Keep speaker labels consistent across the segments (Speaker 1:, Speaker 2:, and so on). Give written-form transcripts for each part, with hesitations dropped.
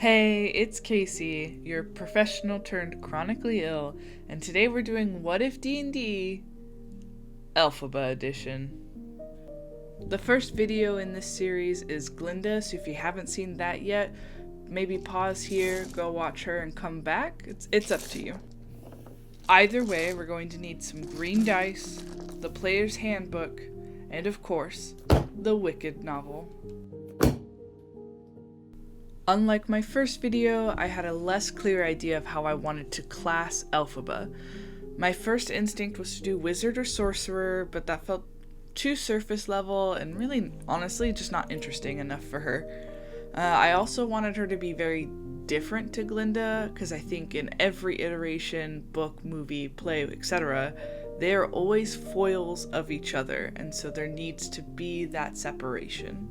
Speaker 1: Hey, it's Casey, your professional turned chronically ill, and today we're doing What If D&D Elphaba edition. The first video in this series is Glinda, so if you haven't seen that yet, maybe pause here, go watch her, and come back. It's up to you. Either way, we're going to need some green dice, the player's handbook, and of course, the Wicked novel. Unlike my first video, I had a less clear idea of how I wanted to class Elphaba. My first instinct was to do wizard or sorcerer, but that felt too surface level and really, honestly, just not interesting enough for her. I also wanted her to be very different to Glinda, because I think in every iteration, book, movie, play, etc., they are always foils of each other, and so there needs to be that separation.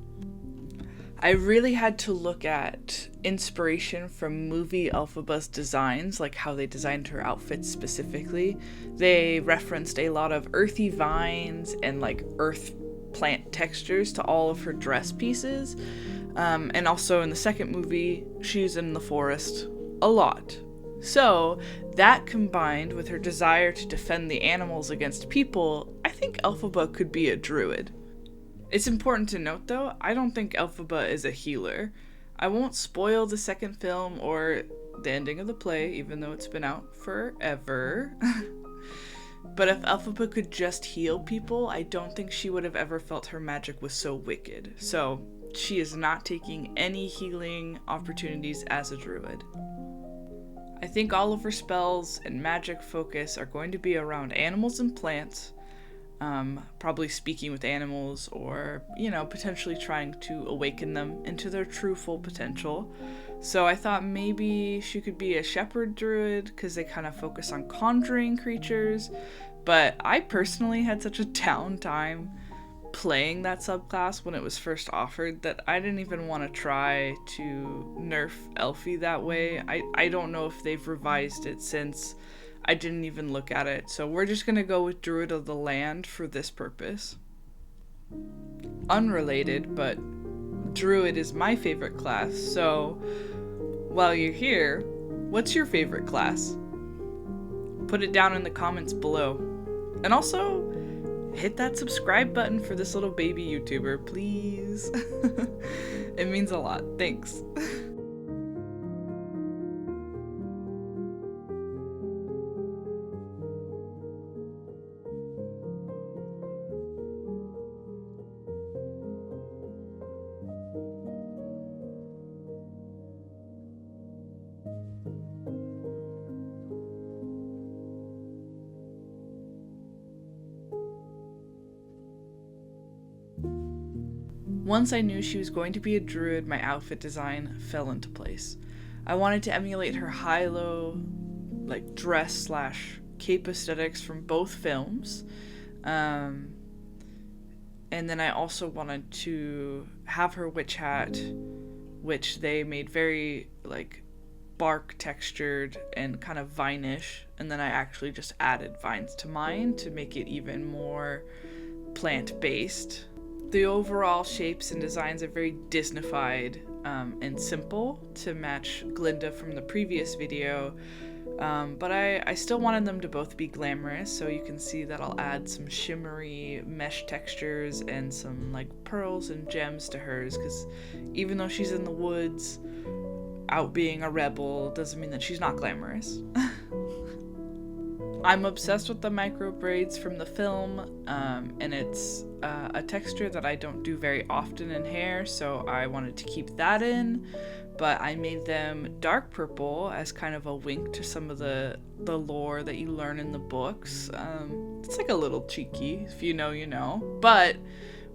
Speaker 1: I really had to look at inspiration from movie Elphaba's designs, like how they designed her outfits specifically. They referenced a lot of earthy vines and like earth plant textures to all of her dress pieces. And also in the second movie, she's in the forest a lot. So that combined with her desire to defend the animals against people, I think Elphaba could be a druid. It's important to note, though, I don't think Elphaba is a healer. I won't spoil the second film or the ending of the play, even though it's been out forever. But if Elphaba could just heal people, I don't think she would have ever felt her magic was so wicked. So she is not taking any healing opportunities as a druid. I think all of her spells and magic focus are going to be around animals and plants. Probably speaking with animals or, potentially trying to awaken them into their true full potential. So I thought maybe she could be a shepherd druid because they kind of focus on conjuring creatures. But I personally had such a down time playing that subclass when it was first offered that I didn't even want to try to nerf Elphie that way. I don't know if they've revised it since. I didn't even look at it, so we're just gonna go with Druid of the Land for this purpose. Unrelated, but Druid is my favorite class, so while you're here, what's your favorite class? Put it down in the comments below. And also, hit that subscribe button for this little baby YouTuber, please. It means a lot. Thanks. Once I knew she was going to be a druid, my outfit design fell into place. I wanted to emulate her high-low, dress / cape aesthetics from both films. And then I also wanted to have her witch hat, which they made very, bark textured and kind of vine-ish. And then I actually just added vines to mine to make it even more plant-based. The overall shapes and designs are very Disneyfied and simple to match Glinda from the previous video, but I still wanted them to both be glamorous, so you can see that I'll add some shimmery mesh textures and some pearls and gems to hers, because even though she's in the woods out being a rebel doesn't mean that she's not glamorous. I'm obsessed with the micro braids from the film, and it's a texture that I don't do very often in hair, so I wanted to keep that in, but I made them dark purple as kind of a wink to some of the lore that you learn in the books. It's a little cheeky, if you know, you know, but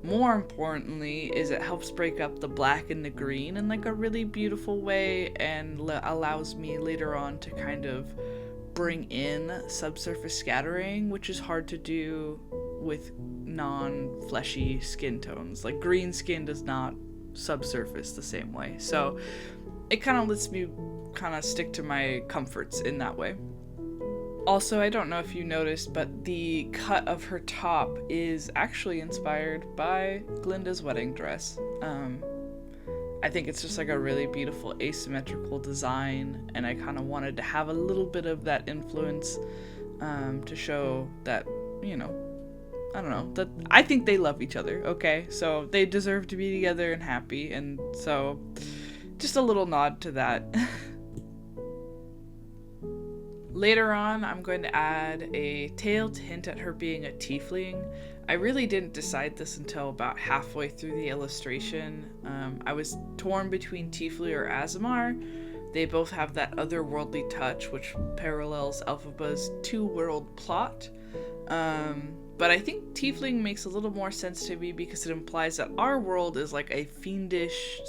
Speaker 1: more importantly is it helps break up the black and the green in a really beautiful way, and allows me later on to kind of bring in subsurface scattering, which is hard to do with non-fleshy skin tones. Green skin does not subsurface the same way, so it kind of lets me stick to my comforts in that way. Also, I don't know if you noticed, but the cut of her top is actually inspired by Glinda's wedding dress. I think it's just like a really beautiful asymmetrical design, and I kind of wanted to have a little bit of that influence to show that, you know, I don't know, that I think they love each other, okay? So they deserve to be together and happy, and so just a little nod to that. Later on, I'm going to add a tail to hint at her being a tiefling. I really didn't decide this until about halfway through the illustration. I was torn between Tiefling or Aasimar. They both have that otherworldly touch, which parallels Elphaba's two-world plot. But I think Tiefling makes a little more sense to me because it implies that our world is like a fiendish /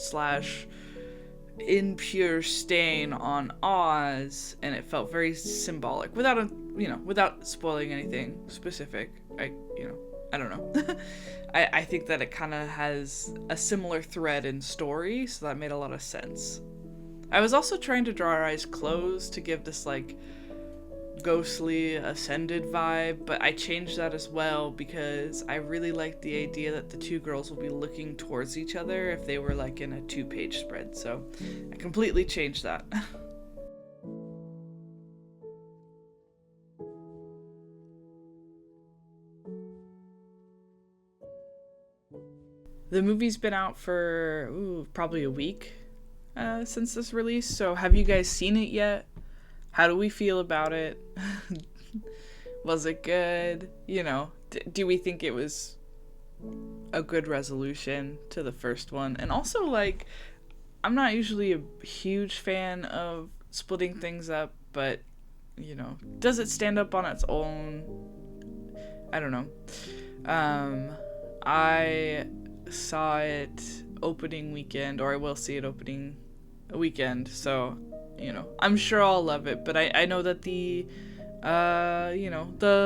Speaker 1: impure stain on Oz, and it felt very symbolic without spoiling anything specific. I don't know. I think that it kind of has a similar thread in story, so that made a lot of sense. I was also trying to draw our eyes closed to give this like ghostly ascended vibe, but I changed that as well because I really liked the idea that the two girls will be looking towards each other if they were like in a 2-page spread, so I completely changed that. The movie's been out for probably a week since this release, so have you guys seen it yet? How do we feel about it? Was it good? Do we think it was a good resolution to the first one? And also, like, I'm not usually a huge fan of splitting things up, but, does it stand up on its own? I don't know. I saw it opening weekend, or I will see it opening weekend, so I'm sure I'll love it, but I know that the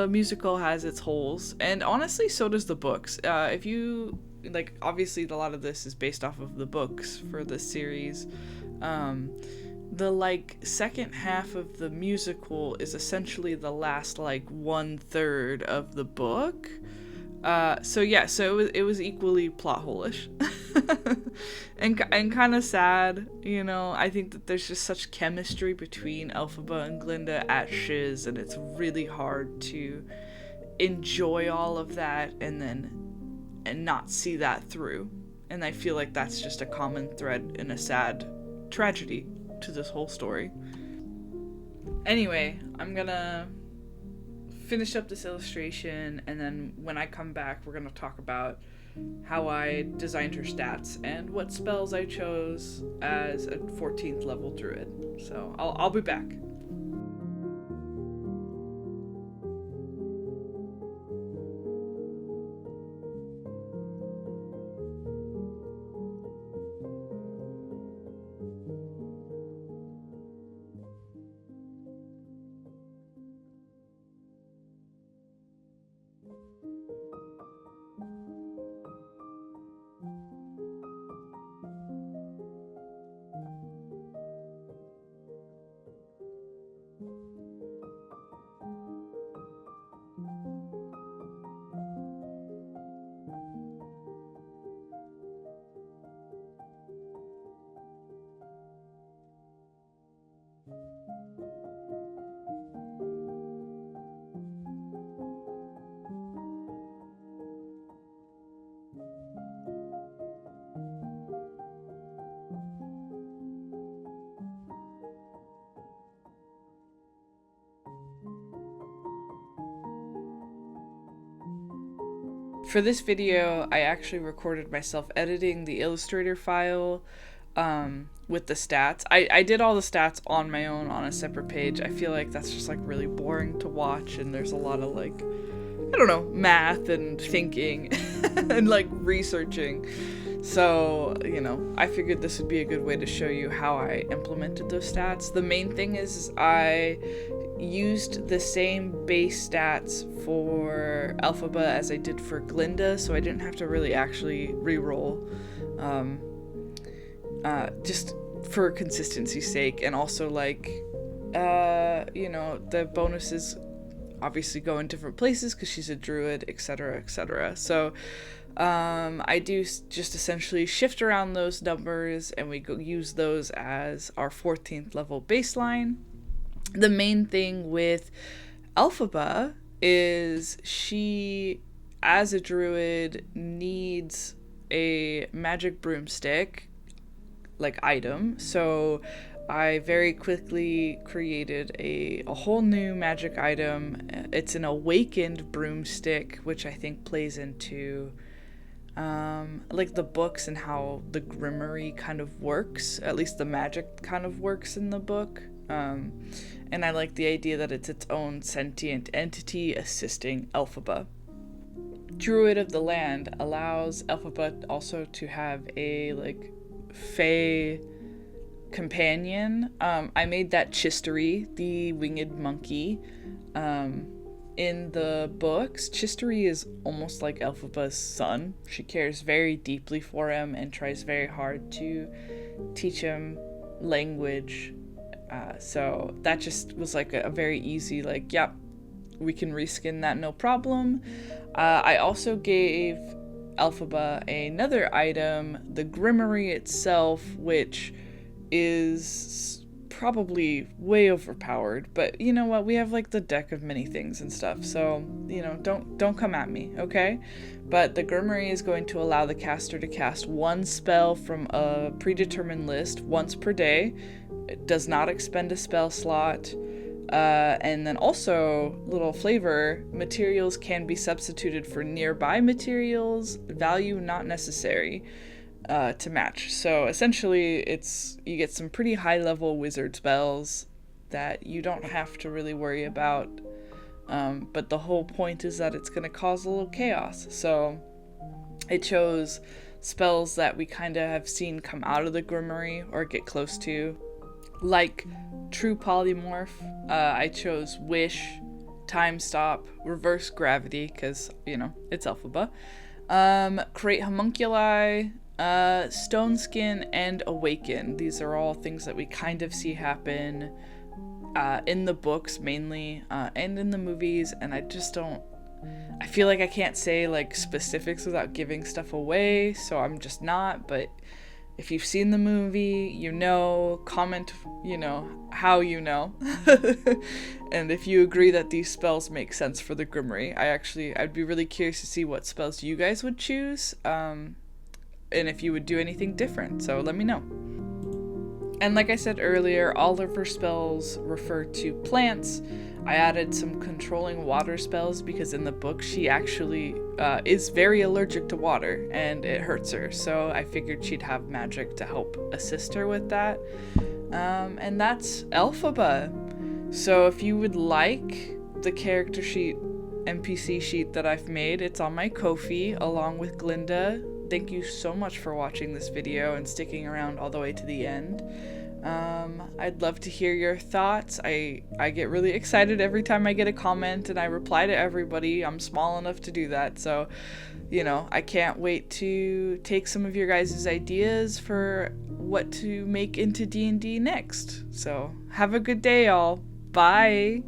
Speaker 1: musical has its holes, and honestly so does the books. If you like, obviously a lot of this is based off of the books for this series. The like second half of the musical is essentially the last like 1/3 of the book. So it was equally plot hole-ish. and kind of sad, I think that there's just such chemistry between Elphaba and Glinda at Shiz, and it's really hard to enjoy all of that and not see that through. And I feel like that's just a common thread in a sad tragedy to this whole story. Anyway, I'm gonna finish up this illustration, and then when I come back, we're going to talk about how I designed her stats and what spells I chose as a 14th level druid. So I'll be back. For this video, I actually recorded myself editing the Illustrator file with the stats. I did all the stats on my own on a separate page. I feel like that's just like really boring to watch, and there's a lot of like, I don't know, math and thinking and like researching. So, I figured this would be a good way to show you how I implemented those stats. The main thing is I used the same base stats for Elphaba as I did for Glinda, so I didn't have to really actually re-roll, just for consistency's sake, and also like, the bonuses obviously go in different places because she's a druid, etc., etc. So I do just essentially shift around those numbers, and we use those as our 14th level baseline. The main thing with Elphaba is she, as a druid, needs a magic broomstick like item. So I very quickly created a whole new magic item. It's an awakened broomstick, which I think plays into like the books and how the grimoire kind of works. At least the magic kind of works in the book. And I like the idea that it's its own sentient entity assisting Elphaba. Druid of the Land allows Elphaba also to have a like fae companion. I made that Chistery, the winged monkey. In the books, Chistery is almost like Elphaba's son. She cares very deeply for him and tries very hard to teach him language. So that just was like a very easy, like, yep, we can reskin that, no problem. I also gave Elphaba another item, the Grimoire itself, which is probably way overpowered, but you know what, we have like the deck of many things and stuff, so you know, don't come at me, okay? But the Grimoire is going to allow the caster to cast one spell from a predetermined list once per day. It does not expend a spell slot. And then also, little flavor, materials can be substituted for nearby materials, value not necessary, to match. So essentially, you get some pretty high level wizard spells that you don't have to really worry about. But the whole point is that it's going to cause a little chaos. So it chose spells that we kind of have seen come out of the Grimoire or get close to, like True Polymorph. I chose Wish, Time Stop, Reverse Gravity, because, you know, it's Elphaba. Create Homunculi, Stone Skin, and Awaken. These are all things that we kind of see happen in the books mainly, and in the movies, and I feel like I can't say like specifics without giving stuff away, so I'm just not. But if you've seen the movie, you know, comment, you know, how you know. And if you agree that these spells make sense for the Grimoire, I'd be really curious to see what spells you guys would choose, and if you would do anything different, so let me know. And like I said earlier, all of her spells refer to plants. I added some controlling water spells because in the book she actually is very allergic to water and it hurts her. So I figured she'd have magic to help assist her with that. And that's Elphaba. So if you would like the character sheet, NPC sheet that I've made, it's on my Ko-fi along with Glinda. Thank you so much for watching this video and sticking around all the way to the end. I'd love to hear your thoughts. I get really excited every time I get a comment and I reply to everybody. I'm small enough to do that, so you know, I can't wait to take some of your guys' ideas for what to make into D&D next. So have a good day, all. Bye.